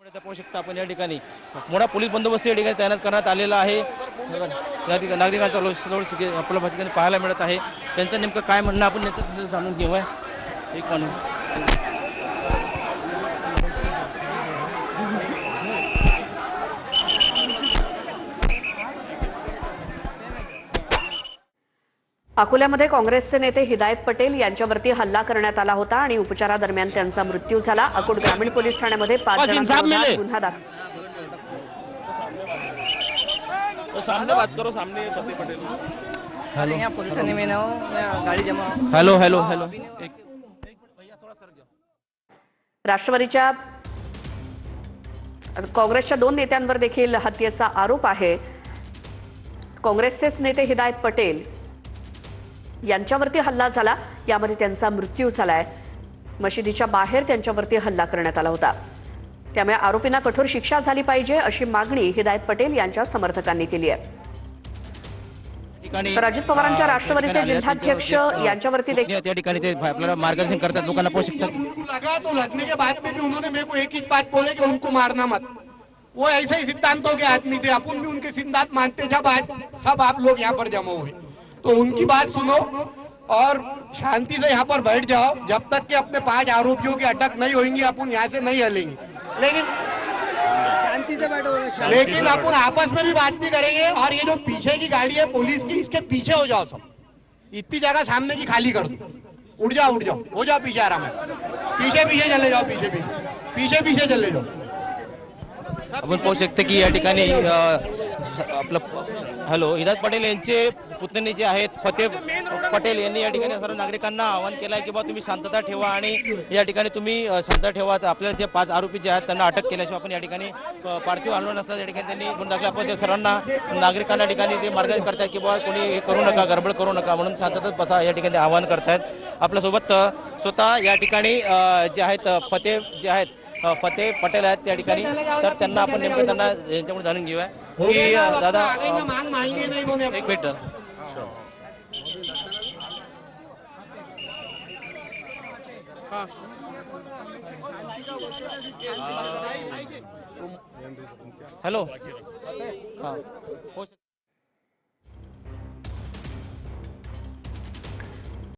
पाहू शकता आपण या ठिकाणी मोठा पोलीस बंदोबस्त या ठिकाणी तैनात करण्यात आलेला आहे। या ठिकाणी नागरिकांचा लोड आपल्या ठिकाणी पाहायला मिळत आहे। त्यांचं नेमकं काय म्हणणं आपण याचं जाणून घेऊया। एक म्हणून अकोल्यामध्ये काँग्रेसचे नेते हिदायत पटेल यांच्यावरती हल्ला करण्यात आला होता आणि उपचारादरम्यान त्यांचा मृत्यू झाला। अकोट ग्रामीण पोलीस ठाण्यामध्ये 5 जणांविरोधात गुन्हा दाखल। सामने बात करो, सामने सती पटेल। हेलो, यहाँ पुलिस थाने में ना हो, मैं गाड़ी जमा। हेलो हेलो हेलो एक भैया थोड़ा सर गया। राष्ट्रवादीच्या काँग्रेसच्या 2 नेत्यांवर देखील हत्येचा आरोप आहे। काँग्रेसचेच नेते हिदायत पटेल यांच्यावरती हल्ला झाला, यामध्ये त्यांचा मृत्यू झालाय। मशिदीच्या बाहेर त्यांच्यावरती हल्ला करण्यात आला होता, त्यामुळे आरोपींना कठोर शिक्षा झाली पाहिजे अशी मागणी हिदायत पटेल यांच्या समर्थकांनी केली आहे। तर अजित पवारांच्या राष्ट्रवादीचे जिल्हाध्यक्ष यांच्यावरती देखील त्या ठिकाणी ते आपल्याला मार्गदर्शन करतात, लोकांना पोहोचू शकतात। लगा तो लगने के बाद में भी उन्होंने मेरे को एक ही बात बोले कि उनको मारना मत। वो ऐसे ही सिद्धांतों के आदमी थे, अपन भी उनके सिद्धांत मानते। जब आज सब आप लोग यहाँ पर जमा हुए तो उनकी बात सुनो और शांति से यहाँ पर बैठ जाओ। जब तक कि अपने 5 आरोपियों की अटक नहीं होगी अपन यहाँ से नहीं हलेंगे। लेकिन शांति से बैठो। लेकिन अपन आपस में भी बात नहीं करेंगे। और ये जो पीछे की गाड़ी है पुलिस की, इसके पीछे हो जाओ सब। इतनी जगह सामने की खाली कर दो। उड़ जाओ हो जाओ पीछे आराम है। पीछे पीछे चले जाओ, पीछे पीछे चले जाओ। आपण पाहू शकतो की या ठिकाणी आपलं हॅलो हिदायत पटेल यांचे पुतणे जे आहेत फतेह पटेल यांनी या ठिकाणी सर्व नागरिकांना आवाहन केलं आहे की बा तुम्ही शांतता ठेवा आणि या ठिकाणी तुम्ही शांतता ठेवा। आपल्याला जे 5 आरोपी जे आहेत त्यांना अटक केल्याशिवाय आपण या ठिकाणी पार्थिव हलवणार नसल्याचं या ठिकाणी त्यांनी गुन्हा दाखल आपण सर्वांना नागरिकांना ठिकाणी ते मार्गदर्शन करतायत की बा कोणी हे करू नका, गडबड करू नका म्हणून शांततेत बसा या ठिकाणी आवाहन करतायत। आपल्यासोबत स्वतः या ठिकाणी जे आहेत फतेह पटेल आहेत त्या ठिकाणी, तर त्यांना आपण नेमकं त्यांना यांच्याकडून जाणून घेऊया की दादा एक मिनिट। हेलो हाँ